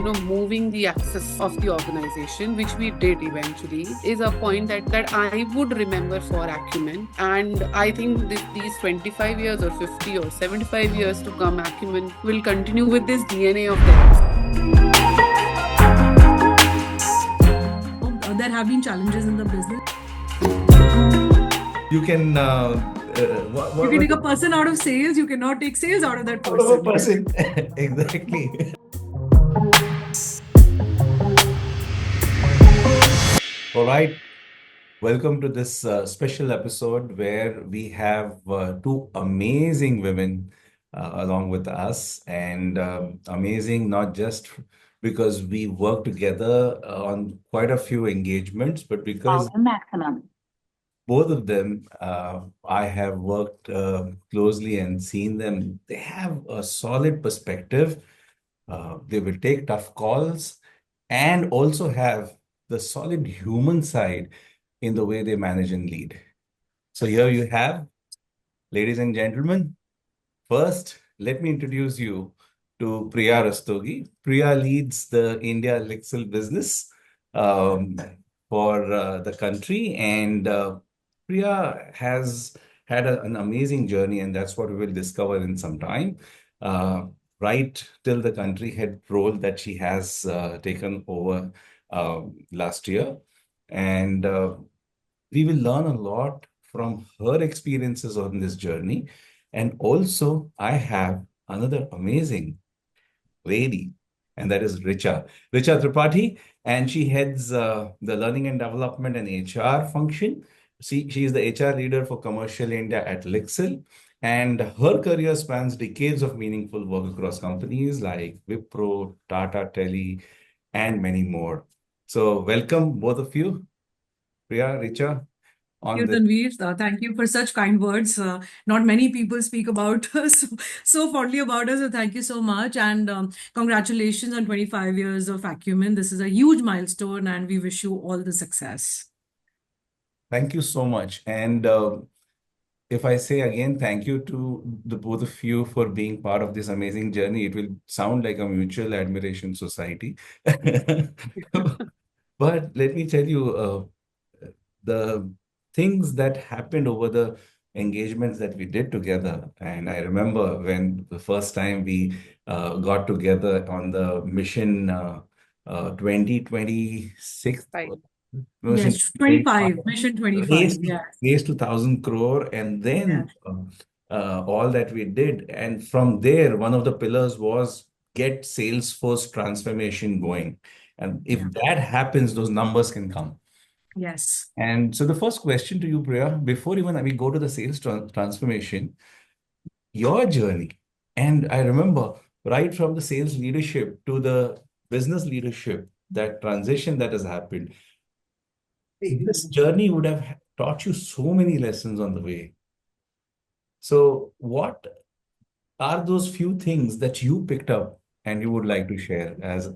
moving the axis of the organization, which we did eventually, is a point that I would remember for Acumen. And I think these 25 years or 50 or 75 years to come, Acumen will continue with this DNA of theirs. There have been challenges in the business. You can you can take a person out of sales, you cannot take sales out of that person. Out of a person. Exactly. All right. Welcome to this special episode where we have two amazing women along with us, and amazing not just because we work together on quite a few engagements, but because both of them, I have worked closely and seen them. They have a solid perspective. They will take tough calls and also have the solid human side in the way they manage and lead. So here you have, ladies and gentlemen. First, let me introduce you to Priya Rustogi. Priya leads the India LIXIL business for the country, and Priya has had an amazing journey, and that's what we will discover in some time. Right till the country head role that she has taken over last year. And we will learn a lot from her experiences on this journey. And also, I have another amazing lady, and that is Richa Tripathi, and she heads the learning and development and HR function. She is the HR leader for commercial India at LIXIL, and her career spans decades of meaningful work across companies like Wipro, Tata Tele, and many more. So welcome, both of you, Priya, Richa. Thank you, Tanveer. Thank you for such kind words. Not many people speak about us so fondly about us. So thank you so much. And congratulations on 25 years of Acumen. This is a huge milestone, and we wish you all the success. Thank you so much. And if I say again, thank you to the both of you for being part of this amazing journey. It will sound like a mutual admiration society. But let me tell you, the things that happened over the engagements that we did together. And I remember when the first time we got together on the mission 2026. Yes, 25, Mission 25. Race to 1,000 crore, and then all that we did. And from there, one of the pillars was get Salesforce transformation going. And if that happens, those numbers can come. Yes. And so the first question to you, Priya, before even we go to the sales transformation, your journey. And I remember right from the sales leadership to the business leadership, that transition that has happened. This journey would have taught you so many lessons on the way. So what are those few things that you picked up and you would like to share as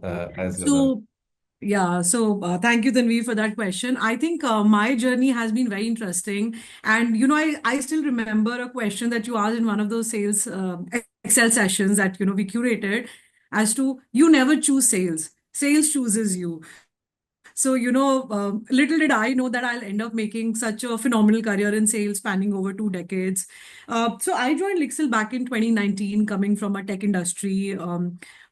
so thank you, Tanveer, for that question. I think my journey has been very interesting. And, I still remember a question that you asked in one of those sales Excel sessions that, we curated as to you never choose sales. Sales chooses you. So, little did I know that I'll end up making such a phenomenal career in sales spanning over 2 decades. So I joined LIXIL back in 2019, coming from a tech industry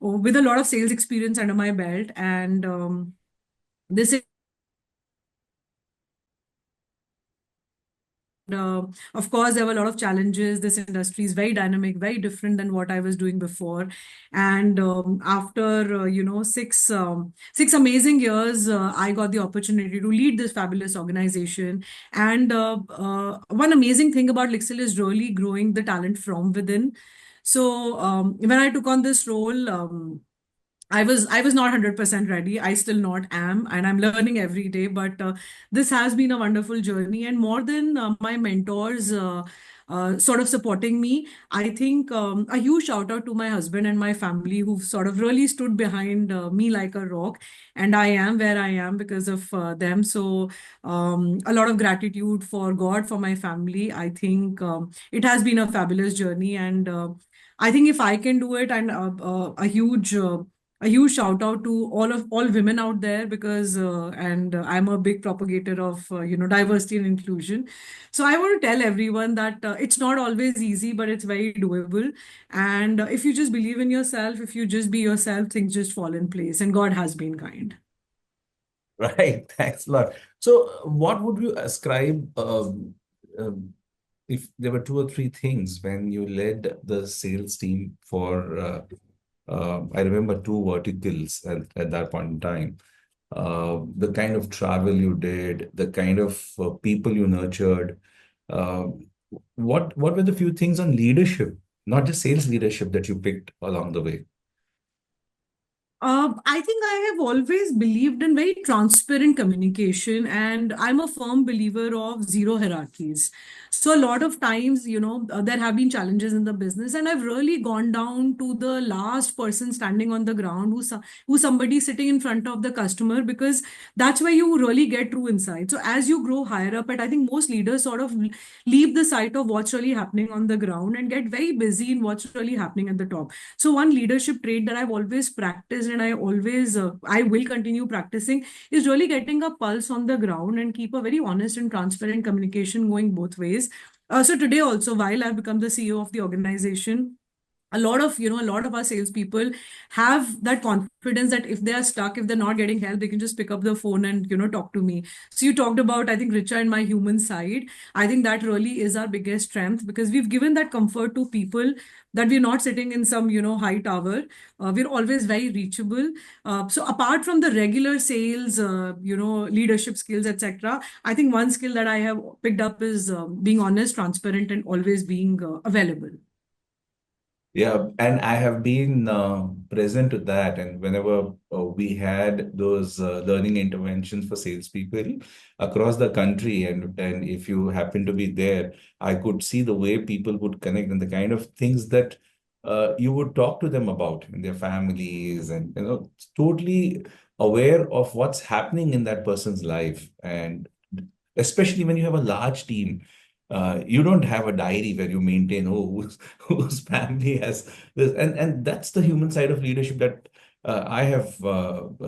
with a lot of sales experience under my belt. And this of course, there were a lot of challenges. This industry is very dynamic, very different than what I was doing before. And after, six amazing years, I got the opportunity to lead this fabulous organization. And one amazing thing about LIXIL is really growing the talent from within. So when I took on this role, I was not 100% ready. I still not am, and I'm learning every day. But this has been a wonderful journey, and more than my mentors sort of supporting me, I think a huge shout out to my husband and my family who've sort of really stood behind me like a rock, and I am where I am because of them. So a lot of gratitude for God, for my family. I think it has been a fabulous journey, and I think if I can do it, and a huge a huge shout out to all women out there, because and I'm a big propagator of diversity and inclusion. So I want to tell everyone that it's not always easy, but it's very doable. And if you just believe in yourself, if you just be yourself, things just fall in place, and God has been kind. Right. Thanks a lot. So, what would you ascribe if there were two or three things when you led the sales team for, I remember two verticals at that point in time, the kind of travel you did, the kind of people you nurtured. Uh, what were the few things on leadership, not just sales leadership, that you picked along the way? I think I have always believed in very transparent communication, and I'm a firm believer of zero hierarchies. So, a lot of times, there have been challenges in the business, and I've really gone down to the last person standing on the ground, who's somebody sitting in front of the customer, because that's where you really get true insight. So, as you grow higher up, and I think most leaders sort of leave the sight of what's really happening on the ground and get very busy in what's really happening at the top. So one leadership trait that I've always practiced, and I will continue practicing, is really getting a pulse on the ground and keep a very honest and transparent communication going both ways. So today also, while I've become the CEO of the organization, a lot of our salespeople have that confidence that if they are stuck, if they're not getting help, they can just pick up the phone and talk to me. So you talked about, I think, Richa and my human side. I think that really is our biggest strength, because we've given that comfort to people, that we're not sitting in some high tower. We're always very reachable. So apart from the regular sales, leadership skills, etc., I think one skill that I have picked up is being honest, transparent, and always being available. Yeah, and I have been present to that. And whenever we had those learning interventions for salespeople across the country, and if you happen to be there, I could see the way people would connect and the kind of things that you would talk to them about in their families, and totally aware of what's happening in that person's life. And especially when you have a large team, you don't have a diary where you maintain, oh, whose family has this, and that's the human side of leadership that I have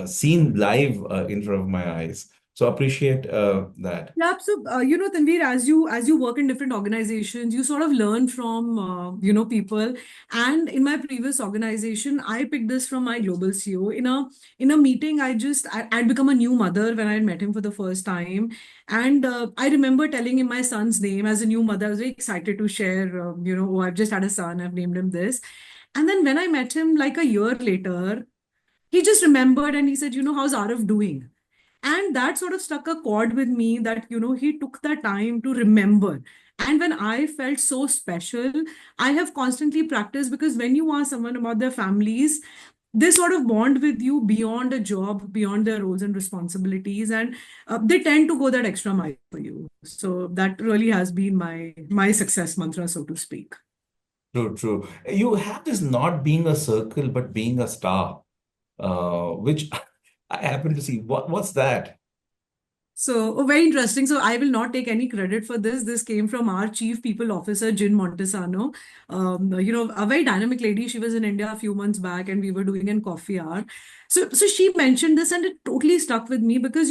seen live in front of my eyes. So appreciate that. Yeah, so Tanveer, as you work in different organizations, you sort of learn from people. And in my previous organization, I picked this from my global CEO. In a meeting, I'd become a new mother when I had met him for the first time, and I remember telling him my son's name as a new mother. I was very excited to share, oh, I've just had a son, I've named him this. And then when I met him like a year later, he just remembered and he said, how's Arif doing? And that sort of struck a chord with me, that he took the time to remember. And when I felt so special, I have constantly practiced, because when you ask someone about their families, they sort of bond with you beyond a job, beyond their roles and responsibilities, and they tend to go that extra mile for you. So that really has been my success mantra, so to speak. True, true. You have this not being a circle, but being a star, which I happen to see. What's that? So, oh, very interesting. So, I will not take any credit for this. This came from our Chief People Officer, Jin Montesano. A very dynamic lady. She was in India a few months back, and we were doing a coffee hour. So she mentioned this, and it totally stuck with me, because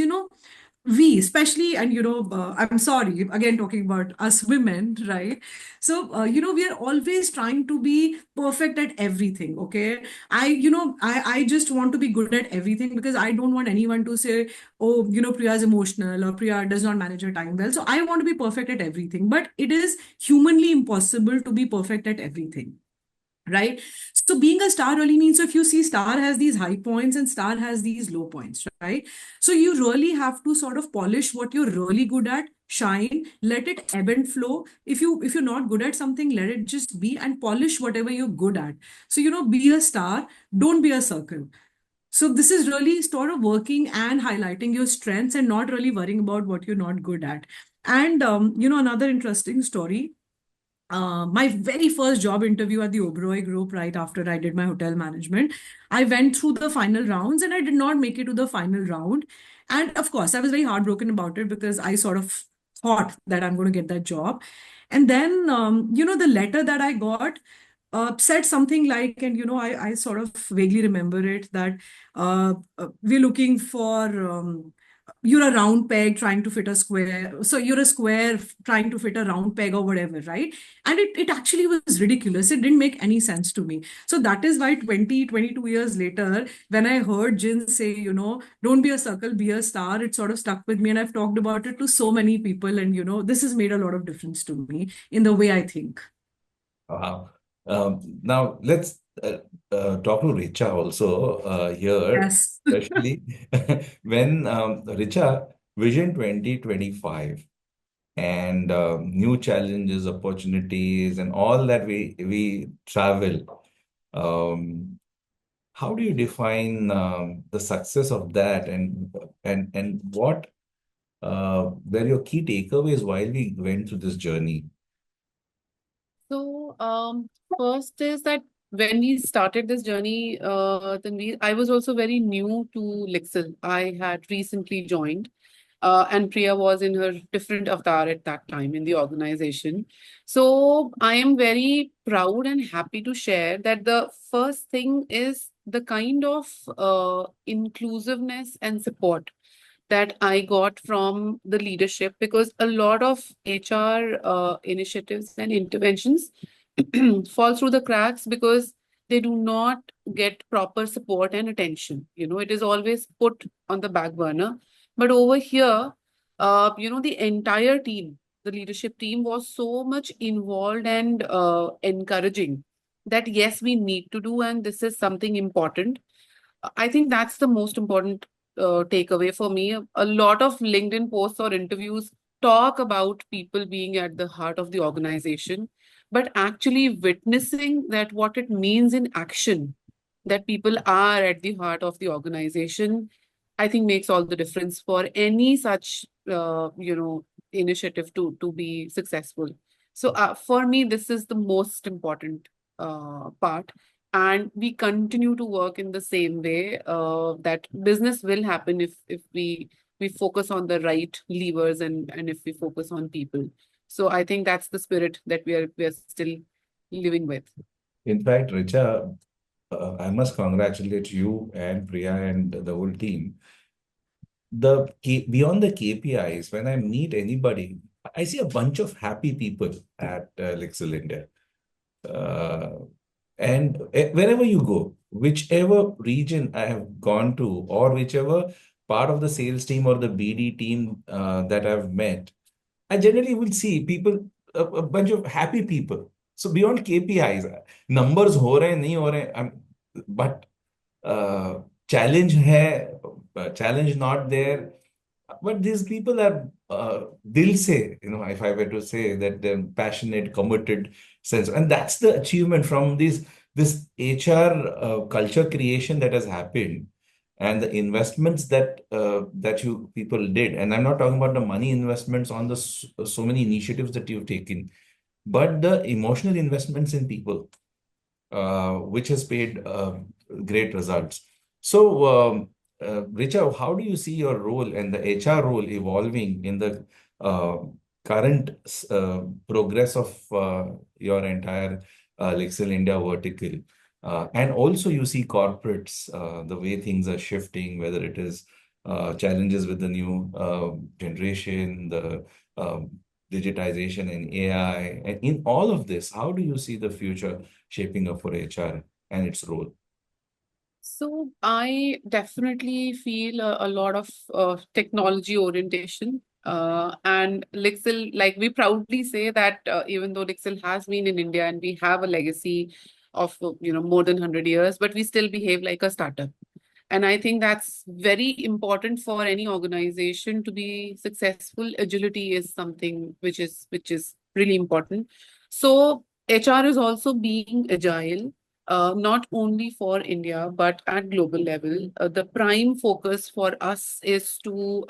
we especially, and I'm sorry, again talking about us women, right? So we are always trying to be perfect at everything. Okay, I just want to be good at everything, because I don't want anyone to say, oh, Priya is emotional, or Priya does not manage her time well. So I want to be perfect at everything, but it is humanly impossible to be perfect at everything, right? So being a star really means, so if you see, star has these high points and star has these low points, right? So you really have to sort of polish what you're really good at, shine, let it ebb and flow. If you're not good at something, let it just be, and polish whatever you're good at. So be a star, don't be a circle. So this is really sort of working and highlighting your strengths, and not really worrying about what you're not good at. And another interesting story, my very first job interview at the Oberoi Group, right after I did my hotel management, I went through the final rounds and I did not make it to the final round. And of course, I was very heartbroken about it, because I sort of thought that I'm going to get that job. And then, the letter that I got, said something like, and I sort of vaguely remember it, that we're looking for, you're a round peg trying to fit a square. So you're a square trying to fit a round peg or whatever, right? And it actually was ridiculous. It didn't make any sense to me. So that is why 22 years later, when I heard Jin say, don't be a circle, be a star, it sort of stuck with me. And I've talked about it to so many people. And, this has made a lot of difference to me in the way I think. Wow. Now let's talk to Richa also here, Yes. especially when Richa Vision 2025 and new challenges, opportunities, and all that we travel. Um, how do you define the success of that, and what were your key takeaways while we went through this journey? So, first is that when we started this journey, I was also very new to LIXIL. I had recently joined, and Priya was in her different avatar at that time in the organization. So, I am very proud and happy to share that the first thing is the kind of inclusiveness and support that I got from the leadership, because a lot of HR initiatives and interventions fall through the cracks because they do not get proper support and attention. It is always put on the back burner. But over here, the entire team, the leadership team was so much involved and encouraging that yes, we need to do, and this is something important. I think that's the most important takeaway for me. A lot of LinkedIn posts or interviews talk about people being at the heart of the organization, but actually witnessing that what it means in action, that people are at the heart of the organization, I think makes all the difference for any such initiative to be successful. So for me, this is the most important part, and we continue to work in the same way. That business will happen if we focus on the right levers, and if we focus on people. So I think that's the spirit that we are still living with. In fact, Richa, I must congratulate you and Priya and the whole team. Beyond the KPIs, when I meet anybody, I see a bunch of happy people at LIXIL India. Uh, and wherever you go, whichever region I have gone to, or whichever part of the sales team or the BD team that I've met, I generally will see people, a bunch of happy people. So beyond KPIs, numbers हो रहे हैं नहीं हो रहे हैं, but challenge hai, challenge not there. But these people are dil se, if I were to say that they're passionate, committed sense, and that's the achievement from this HR culture creation that has happened, and the investments that you people did. And I'm not talking about the money investments on the so many initiatives that you've taken, but the emotional investments in people, which has paid great results. So, Richa, how do you see your role and the HR role evolving in the uh, current progress of your entire LIXIL India vertical? And also, you see corporates, the way things are shifting, whether it is challenges with the new generation, the digitization and AI. And in all of this, how do you see the future shaping up for HR and its role? So I definitely feel a lot of technology orientation. And LIXIL, like we proudly say that even though LIXIL has been in India and we have a legacy of more than 100 years, but we still behave like a startup. And I think that's very important for any organization to be successful. Agility is something which is really important. So HR is also being agile, not only for India but at global level. The prime focus for us is to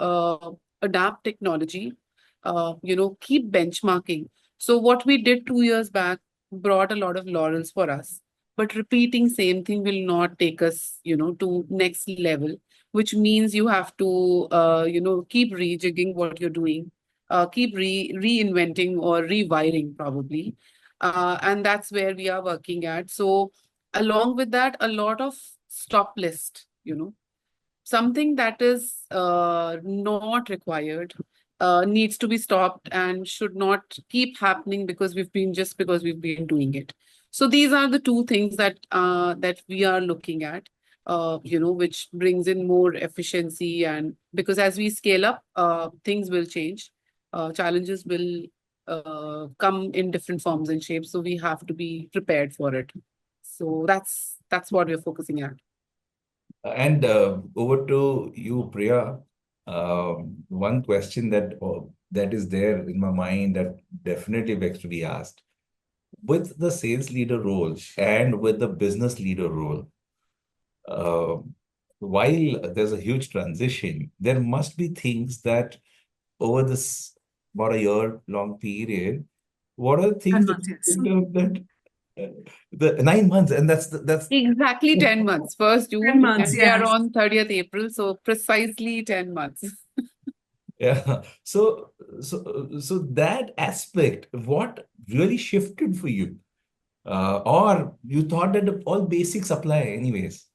adapt technology, keep benchmarking. So what we did 2 years back brought a lot of laurels for us, but repeating same thing will not take us to next level, which means you have to keep rejigging what you're doing, keep reinventing or rewiring probably. And that's where we are working at. So along with that, a lot of stop list, something that is not required needs to be stopped and should not keep happening because we've been doing it. So these are the two things that we are looking at, which brings in more efficiency. And because as we scale up, things will change, challenges will come in different forms and shapes. So we have to be prepared for it. So that's what we're focusing at. And over to you, Priya. One question that is there in my mind that definitely begs to be asked. With the sales leader role and with the business leader role, uh, while there's a huge transition, there must be things that over this about a year-long period, what are the things And that months, you yes. think of that the 9 months, and that's Exactly 10 months, 1st 10 June, months, and we are yes. on 30th April, so precisely 10 months. yeah. So that aspect, what really shifted for you? Or you thought that all basics apply anyways?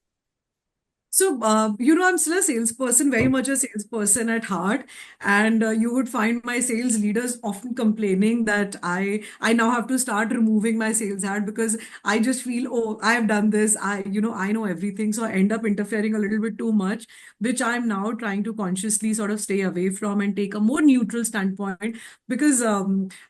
So, I'm still a salesperson, very much a salesperson at heart. And you would find my sales leaders often complaining that I now have to start removing my sales hat because I just feel, oh, I have done this. I know everything. So I end up interfering a little bit too much, which I'm now trying to consciously sort of stay away from and take a more neutral standpoint because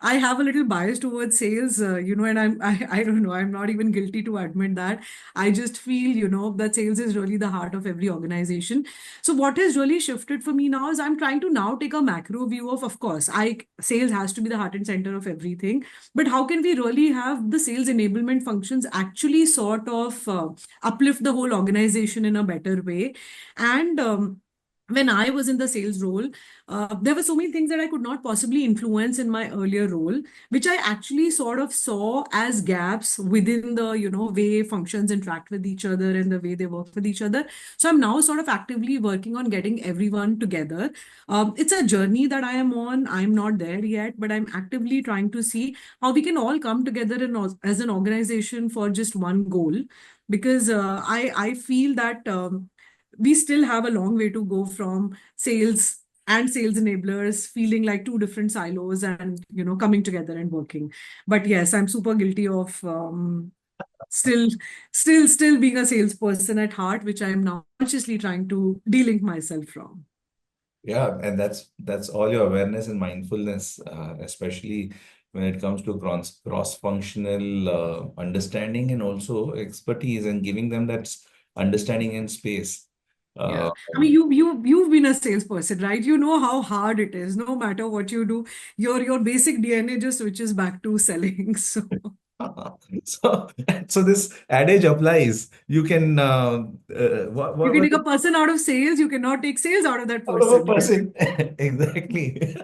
I have a little bias towards sales, and I don't know, I'm not even guilty to admit that. I just feel, that sales is really the heart of every organization. So what has really shifted for me now is I'm trying to now take a macro view of course, sales has to be the heart and center of everything. But how can we really have the sales enablement functions actually sort of uplift the whole organization in a better way? And when I was in the sales role, there were so many things that I could not possibly influence in my earlier role, which I actually sort of saw as gaps within the, way functions interact with each other and the way they work with each other. So I'm now sort of actively working on getting everyone together. It's a journey that I am on. I'm not there yet, but I'm actively trying to see how we can all come together as an organization for just one goal. Because I feel that we still have a long way to go from sales and sales enablers feeling like two different silos and coming together and working. But yes, I'm super guilty of still still being a salesperson at heart, which I'm now consciously trying to delink myself from. Yeah, and that's all your awareness and mindfulness, especially when it comes to cross-functional understanding and also expertise and giving them that understanding and space. Yeah. Uh, I mean, you've been a salesperson, right? You know how hard it is. No matter what you do, your basic DNA just switches back to selling. So so so this adage applies. You can you what can was take a person out of sales, you cannot take sales out of that out of a person. Yes. person. Exactly.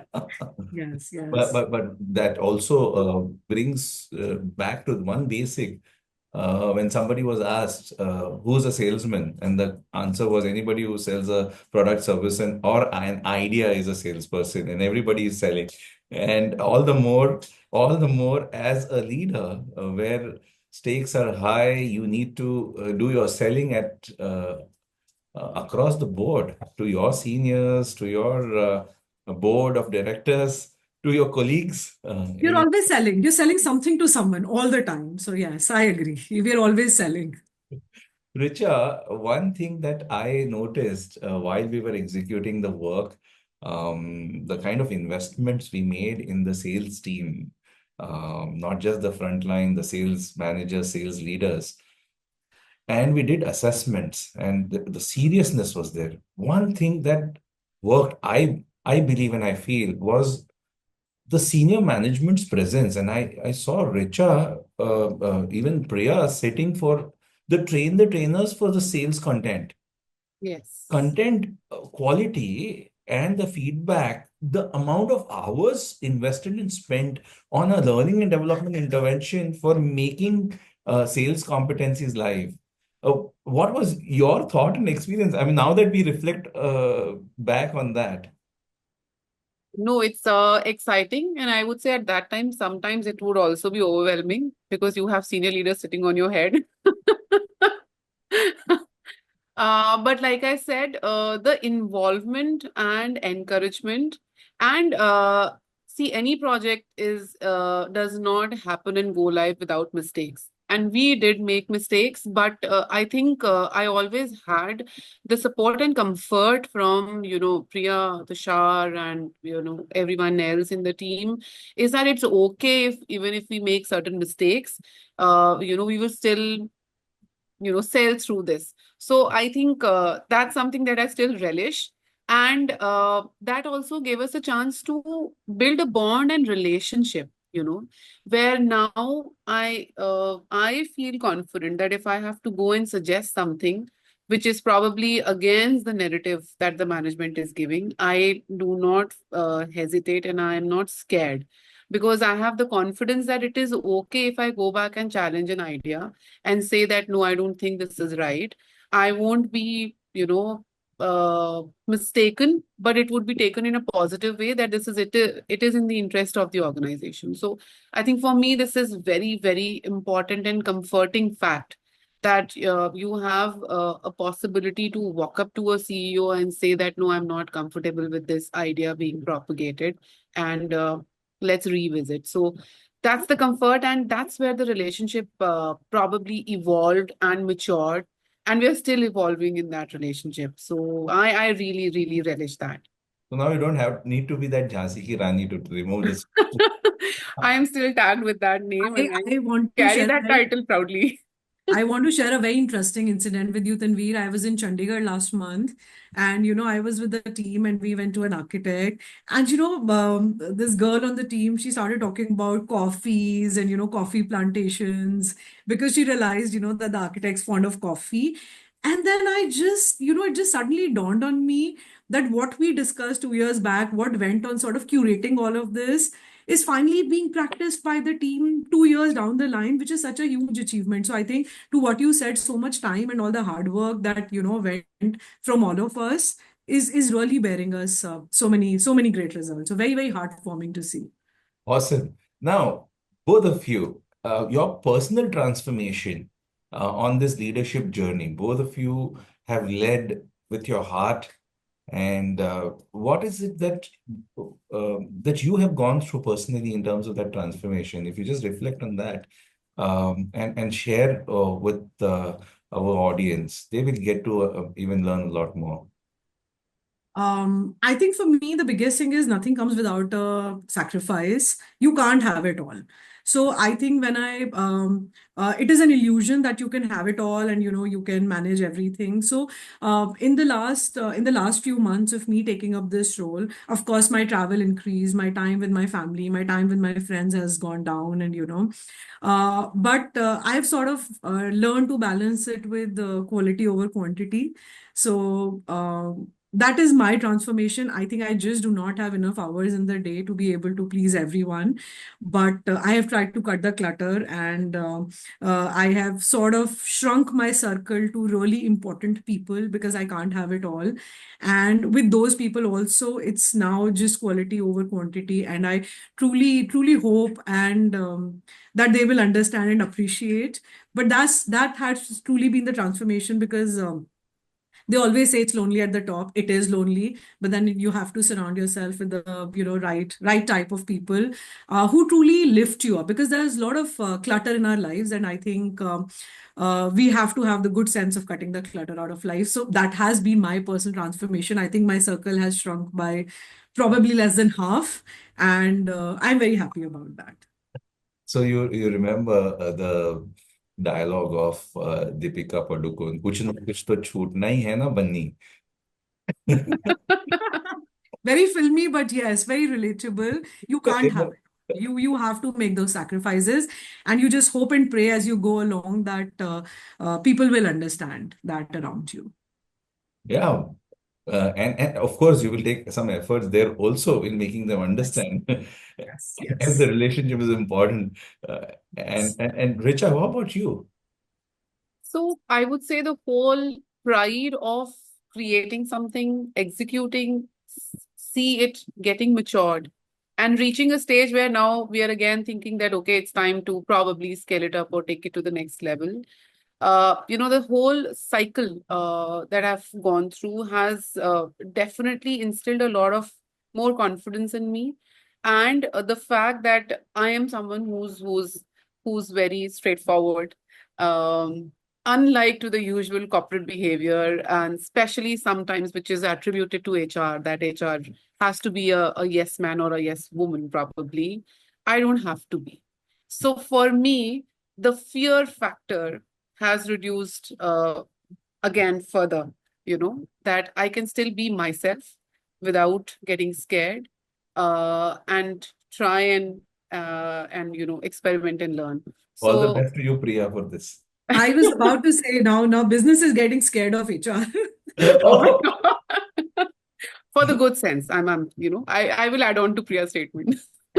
Yes, But, yes. but but that also brings back to one basic. When somebody was asked who's a salesman, and the answer was anybody who sells a product, service, and or an idea is a salesperson, and everybody is selling. And all the more as a leader, where stakes are high, you need to do your selling at across the board to your seniors, to your board of directors, to your colleagues. You're always selling. You're selling something to someone all the time. So yes, I agree. We're always selling. Richa, one thing that I noticed while we were executing the work, the kind of investments we made in the sales team, not just the frontline, the sales managers, sales leaders, and we did assessments, and the seriousness was there. One thing that worked, I believe and I feel, was the senior management's presence. And I saw Richa, even Priya sitting for the trainers for the sales Yes. content quality and the feedback, the amount of hours invested and spent on a learning and development intervention for making sales competencies live. What was your thought and experience? I mean, now that we reflect back on that. No, it's exciting. And I would say at that time, sometimes it would also be overwhelming because you have senior leaders sitting on your head. But like I said, the involvement and encouragement and see, any project is does not happen and go live without mistakes. And we did make mistakes, but I think I always had the support and comfort from, Priya, Tushar, and, everyone else in the team, is that it's okay if even if we make certain mistakes, we will still sail through this. So I think that's something that I still relish. And that also gave us a chance to build a bond and relationship, where now I feel confident that if I have to go and suggest something which is probably against the narrative that the management is giving, I do not hesitate, and I am not scared, because I have the confidence that it is okay if I go back and challenge an idea and say that, no, I don't think this is right. I won't be, mistaken, but it would be taken in a positive way, that this is it. It is in the interest of the organization. So I think for me, this is very, very important and comforting fact that you have a possibility to walk up to a CEO and say that, no, I'm not comfortable with this idea being propagated, and let's revisit. So that's the comfort, and that's where the relationship probably evolved and matured, and we're still evolving in that relationship. So I really, really relish that. So now you don't have need to be that Jhansi ki Rani to remove this. I am still tagged with that name, and I I want to carry share a that very title proudly. I want to share a very interesting incident with you, Tanveer. I was in Chandigarh last month, and I was with the team, and we went to an architect. And this girl on the team, she started talking about coffees and coffee plantations, because she realized that the architect's fond of coffee. And then I just it just suddenly dawned on me that what we discussed 2 years back, what went on sort of curating all of this, is finally being practiced by the team 2 years down the line, which is such a huge achievement. So I think, to what you said, so much time and all the hard work that went from all of us is really bearing us so many great results. So very, very heartwarming to see. Awesome. Now, both of you, your personal transformation on this leadership journey, both of you have led with your heart. And what is it that you have gone through personally in terms of that transformation? If you just reflect on that and share with our audience, they will get to even learn a lot more. I think for me, the biggest thing is nothing comes without a sacrifice. You can't have it all. So I think it is an illusion that you can have it all and you can manage everything. So in the last few months of me taking up this role, of course, my travel increased, my time with my family, my time with my friends has gone down, and but I've sort of learned to balance it with quality over quantity. So. That is my transformation. I think I just do not have enough hours in the day to be able to please everyone. But I have tried to cut the clutter, and I have sort of shrunk my circle to really important people, because I can't have it all. And with those people also, it's now just quality over quantity. And I truly, truly hope and that they will understand and appreciate. But that has truly been the transformation, because they always say it's lonely at the top. It is lonely, but then you have to surround yourself with the right type of people who truly lift you up, because there's a lot of clutter in our lives, and I think we have to have the good sense of cutting the clutter out of life. So that has been my personal transformation. I think my circle has shrunk by probably less than half, and I'm very happy about that. So you remember the dialogue of Deepika Padukone, कुछ न कुछ तो छूटना ही है ना बन्नी. Very filmy, but yes, very relatable. You can't have it. You have to make those sacrifices, and you just hope and pray as you go along that people will understand that around you. Yeah. And of course, you will take some efforts there also in making them Yes, understand. yes, And the yes. relationship is important. Uh, Yes. and Richa, what about you? So I would say the whole pride of creating something, executing see it getting matured and reaching a stage where now we are again thinking that, okay, it's time to probably scale it up or take it to the next level. The whole cycle that I've gone through has definitely instilled a lot of more confidence in me, and the fact that I am someone who's very straightforward, um, unlike to the usual corporate behavior, and especially sometimes which is attributed to HR, that HR has to be a yes man or a yes woman, probably. I don't have to be. So for me, the fear factor has reduced again further, that I can still be myself without getting scared, and try and experiment and learn. All the So best to you, Priya, for this. I was about to say now business is getting scared of HR. oh my God. For the good sense, I will add on to Priya's statement.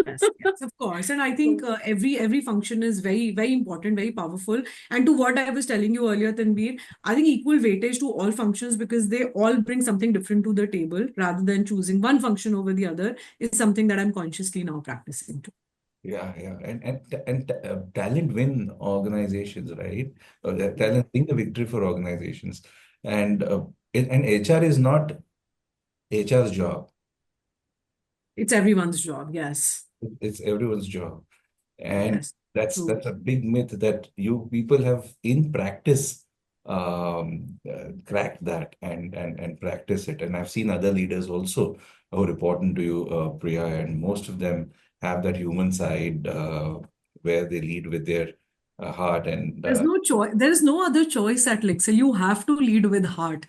Yes, yes, of course. And I think every function is very, very important, very powerful. And to what I was telling you earlier, Tanveer, I think equal weightage to all functions because they all bring something different to the table rather than choosing one function over the other is something that I'm consciously now practicing too. Yeah, yeah, and talent win organizations, right? Talent win the victory for organizations, and and HR is not HR's job; It's everyone's job. Yes. it's everyone's job, and Yes. that's True. a big myth that you people have in practice cracked that and practice it. And I've seen other leaders also who report into you, Priya, and most of them have that human side where they lead with their heart and There's no choice. There is no other choice at LIXIL. You have to lead with heart.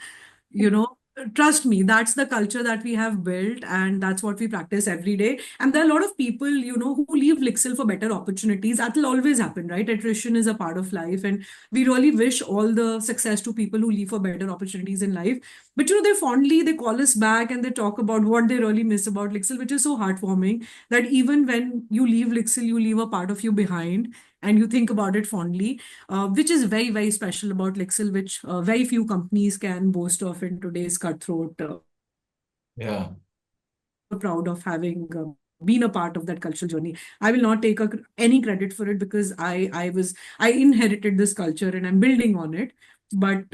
You know, trust me, that's the culture that we have built, and that's what we practice every day. And there are a lot of people, who leave LIXIL for better opportunities. That will always happen, right? Attrition is a part of life, and we really wish all the success to people who leave for better opportunities in life. But they call us back and they talk about what they really miss about LIXIL, which is so heartwarming that even when you leave LIXIL, you leave a part of you behind and you think about it fondly, which is very, very special about LIXIL, which very few companies can boast of in today's cutthroat yeah. proud of having been a part of that cultural journey. I will not take any credit for it because I inherited this culture and I'm building on it. But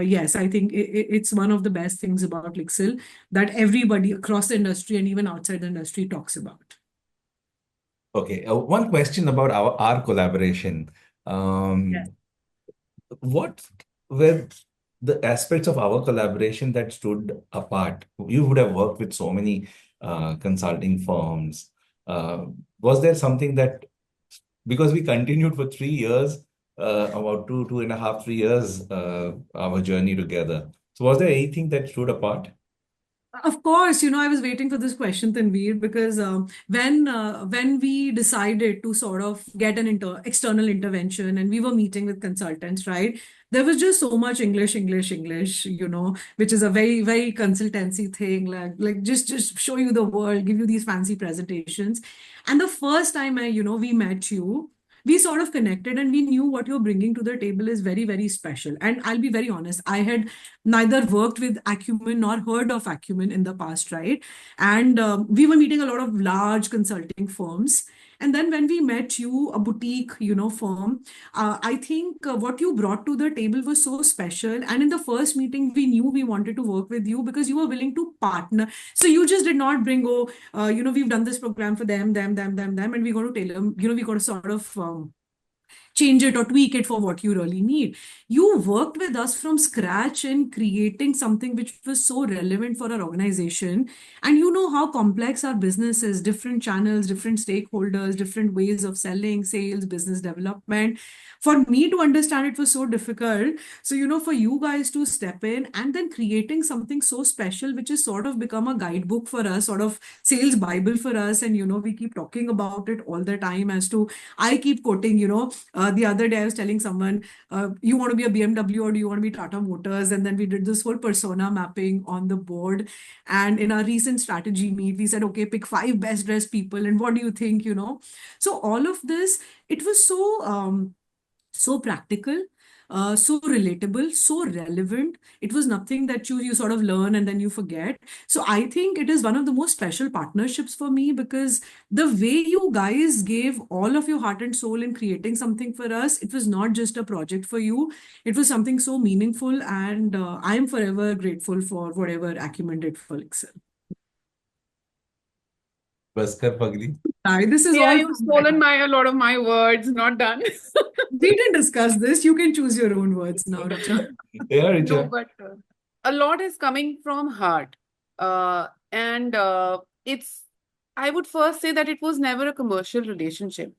yes, I think it's one of the best things about LIXIL that everybody across the industry and even outside the industry talks about. Okay, one question about our collaboration. Yes. What were the aspects of our collaboration that stood apart? You would have worked with so many consulting firms. Uh, was there something that, because we continued for 3 years, about 2.5, 3 years, our journey together. So was there anything that stood apart? Of course, I was waiting for this question, Tanveer, because when we decided to sort of get an external intervention and we were meeting with consultants, right? There was just so much English, English, English, which is a very, very consultancy thing, like just show you the world, give you these fancy presentations. And the first time we met you, we sort of connected and we knew what you're bringing to the table is very, very special. And I'll be very honest, I had neither worked with Acumen nor heard of Acumen in the past, right? And we were meeting a lot of large consulting firms. And then when we met you, a boutique, firm, I think what you brought to the table was so special. And in the first meeting, we knew we wanted to work with you because you were willing to partner. So you just did not bring, we've done this program for them, and we're going to tailor, we got to sort of change it or tweak it for what you really need. You worked with us from scratch in creating something which was so relevant for our organization. And you know how complex our business is, different channels, different stakeholders, different ways of selling, sales, business development. For me to understand it was so difficult. So, for you guys to step in and then creating something so special, which has sort of become a guidebook for us, sort of sales Bible for us. And, we keep talking about it all the time as to, I keep quoting, the other day I was telling someone, you want to be a BMW or do you want to be Tata Motors? And then we did this whole persona mapping on the board. And in our recent strategy meet, we said, okay, pick 5 best dressed people. And what do you think? So all of this, it was so practical. so relatable, so relevant. It was nothing that you sort of learn and then you forget. So I think it is one of the most special partnerships for me, because the way you guys gave all of your heart and soul in creating something for us, it was not just a project for you. It was something so meaningful, and I am forever grateful for whatever Acumen did for Excel. बस कर पगली. This is Yeah, all you've from stolen a lot of my words. Not done. We didn't discuss this. You can choose your own words now, Richa. Yeah, No, Richa. but a lot is coming from heart. And it's, I would first say that it was never a commercial relationship,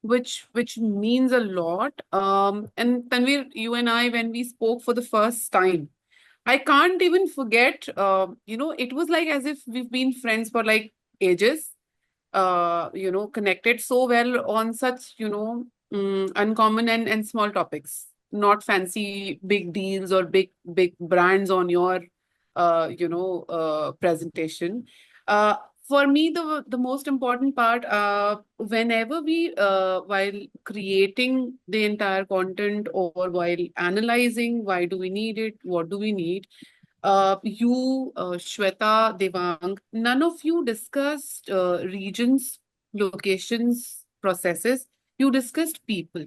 which means a lot. And Tanveer, you and I, when we spoke for the first time, I can't even forget, it was like as if we've been friends for like ages, connected so well on such, uncommon and small topics, not fancy big deals or big brands on your, presentation. Uh, for me, the most important part, whenever we, while creating the entire content or while analyzing, why do we need it, what do we need, Shweta, Devang, none of you discussed regions, locations, processes. You discussed people.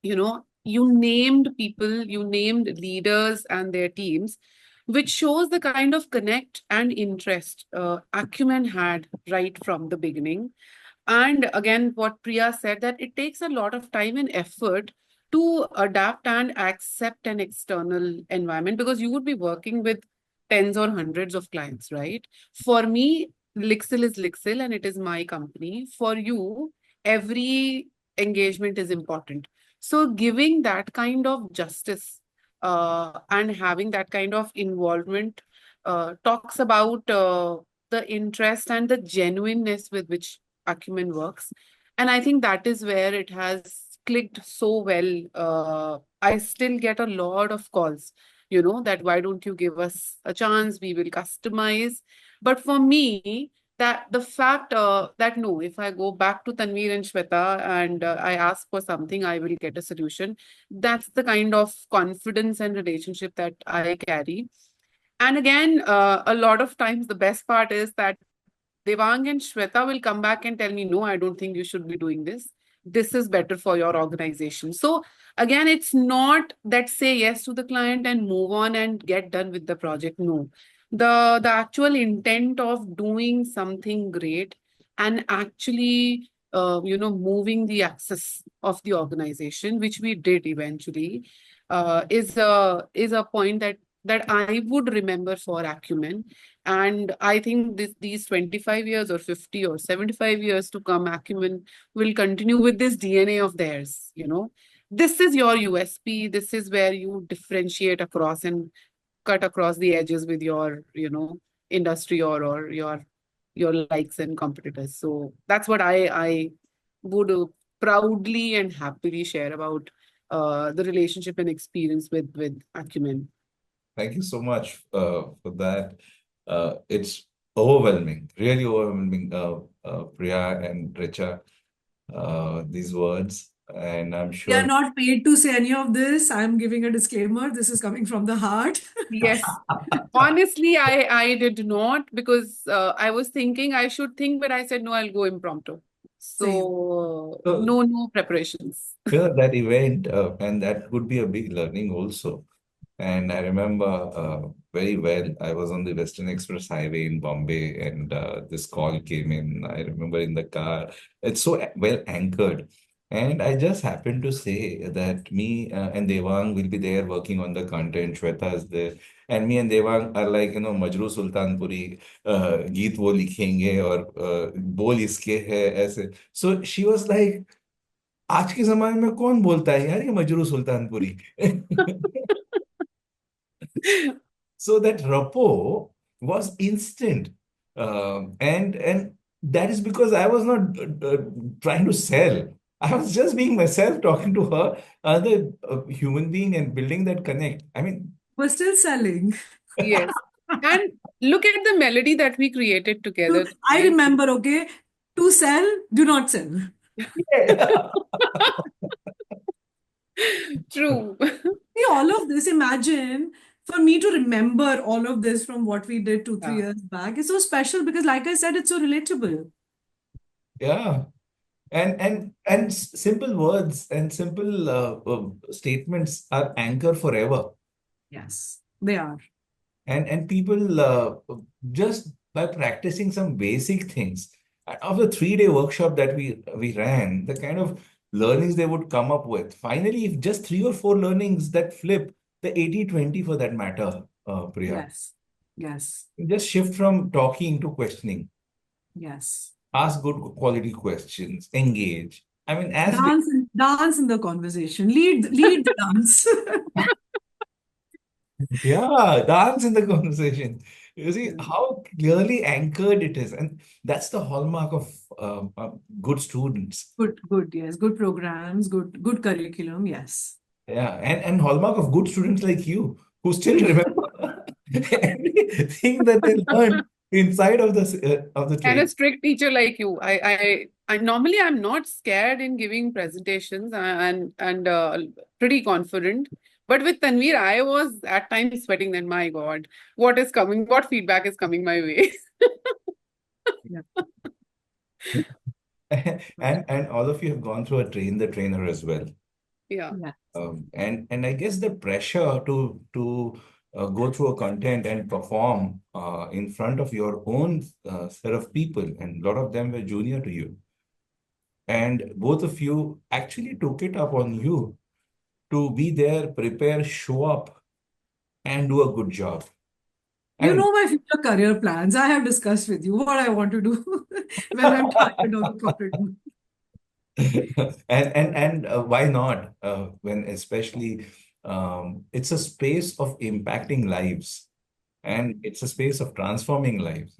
You named people, you named leaders and their teams, which shows the kind of connect and interest Acumen had right from the beginning. And again, what Priya said, that it takes a lot of time and effort to adapt and accept an external environment, because you would be working with tens or hundreds of clients, right? For me, LIXIL is LIXIL and it is my company. For you, every engagement is important. So giving that kind of justice and having that kind of involvement talks about the interest and the genuineness with which Acumen works. And I think that is where it has clicked so well. I still get a lot of calls, that why don't you give us a chance? We will customize. But for me, that the fact that no, if I go back to Tanveer and Shweta and I ask for something, I will get a solution. That's the kind of confidence and relationship that I carry. And again, a lot of times the best part is that Devang and Shweta will come back and tell me, no, I don't think you should be doing this. This is better for your organization. So again, it's not that say yes to the client and move on and get done with the project. No. The actual intent of doing something great and actually moving the axis of the organization, which we did eventually, is a point that I would remember for Acumen. And I think these 25 years or 50 or 75 years to come, Acumen will continue with this DNA of theirs. This is your USP. This is where you differentiate across and cut across the edges with your, industry or your likes and competitors. So that's what I would proudly and happily share about the relationship and experience with Acumen. Thank you so much for that. It's overwhelming, really overwhelming, Priya and Richa, these words. And I'm We are sure. not paid to say any of this. I'm giving a disclaimer. This is coming from the heart. Yes. Honestly, I did not, because I was thinking I should think, but I said no, I'll go impromptu. Same. So So, no preparations. that event, and that would be a big learning also. And I remember very well, I was on the Western Express Highway in Bombay, and this call came in. I remember in the car. It's so well anchored. And I just happened to say that me and Devang will be there working on the content. Shweta is there. And me and Devang are like, Majru Sultanpuri, गीत वो लिखेंगे और बोल इसके है ऐसे. So she was like, आज के जमाने में कौन बोलता है यार ये Majrooh Sultanpuri. So that rapport was instant. And that is because I was not trying to sell. I was just being myself, talking to her, other human being, and building that connect. I mean, We're still selling. Yes. And look at the melody that we created together, I right? remember, okay, to sell, do not sell. yeah. True. See, all of this, imagine for me to remember all of this from what we did two, three Yeah. years back is so special because, like I said, it's so relatable. Yeah. And simple words and simple statements are anchor forever. Yes, they are. And people just by practicing some basic things of the 3-day workshop that we ran, the kind of learnings they would come up with. Finally, if just three or four learnings that flip the 80-20 for that matter, Priya, Yes, yes, you just shift from talking to questioning, yes. ask good quality questions, engage. I mean, as we Dance in the conversation. Lead the dance. yeah, dance in the conversation. You see how clearly anchored it is. And that's the hallmark of good students. Good, yes. Good programs, good curriculum, yes. Yeah. And hallmark of good students like you who still remember everything that they learned inside of the And a training. strict teacher like you. I normally I'm not scared in giving presentations and pretty confident. But with Tanveer, I was at times sweating. Then, my God, what is coming? What feedback is coming my way? Yeah. And all of you have gone through a train the trainer as well. Yeah, Yeah. And I guess the pressure to go through a content and perform in front of your own set of people, and a lot of them were junior to you, and both of you actually took it up on you to be there, prepare, show up, and do a good job. I You mean, know my future career plans. I have discussed with you what I want to do when I'm tired of the corporate world. and why not? When especially it's a space of impacting lives, and it's a space of transforming lives.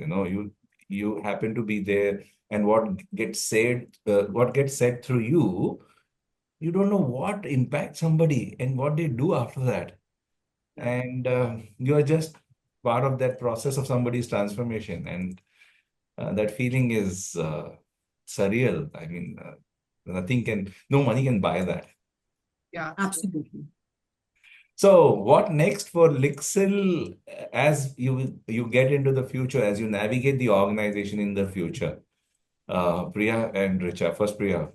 You happen to be there, and what gets said through you, you don't know what impacts somebody and what they do after that, Yeah. and you are just part of that process of somebody's transformation, and that feeling is surreal. I mean, no money can buy that. yeah, true. Absolutely. So, what next for Lixil as you get into the future, as you navigate the organization in the future? Priya and Richa. First, Priya.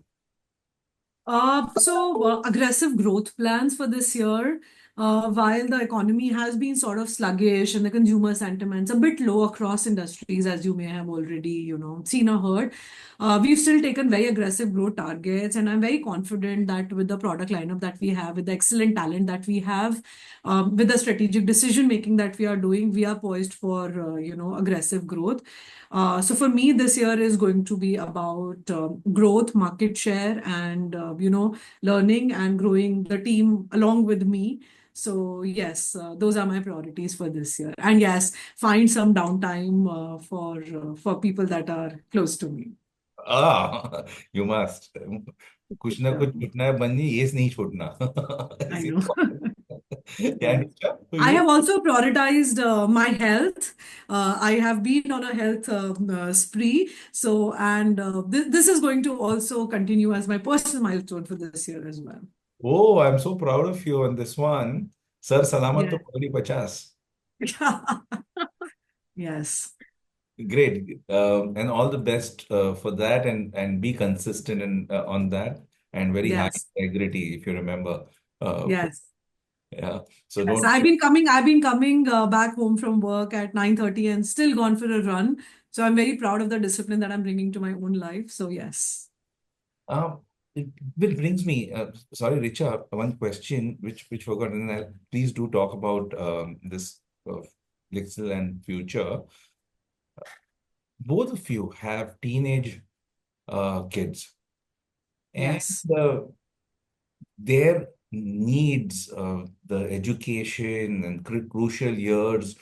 Aggressive growth plans for this year. While the economy has been sort of sluggish and the consumer sentiments a bit low across industries, as you may have already, seen or heard, we've still taken very aggressive growth targets, and I'm very confident that with the product lineup that we have, with the excellent talent that we have, with the strategic decision making that we are doing, we are poised for, aggressive growth. So for me, this year is going to be about growth, market share, and learning and growing the team along with me. So yes, those are my priorities for this year. And yes, find some downtime for people that are close to me. Ah, you must. कुछ ना Yeah, कुछ छूटना है बन्नी ये नहीं छूटना. I It's know. important. Yeah. And Richa, for I you? have also prioritized my health. I have been on a health spree. So, and this is going to also continue as my personal milestone for this year as well. Oh, I'm so proud of you on this one. Sir, salamat to Yeah. pagdi 50. Yes. Great. And all the best for that, and be consistent on that, and very high Yes. integrity, if you remember. Yes. Yeah. So Yes. don't. I've been coming back home from work at 9:30 and still gone for a run. So I'm very proud of the discipline that I'm bringing to my own life. So yes. Um, it brings me, sorry, Richa, one question which forgot, and please do talk about this Lixil and future. Both of you have teenage kids, and Yes. their needs, the education and crucial years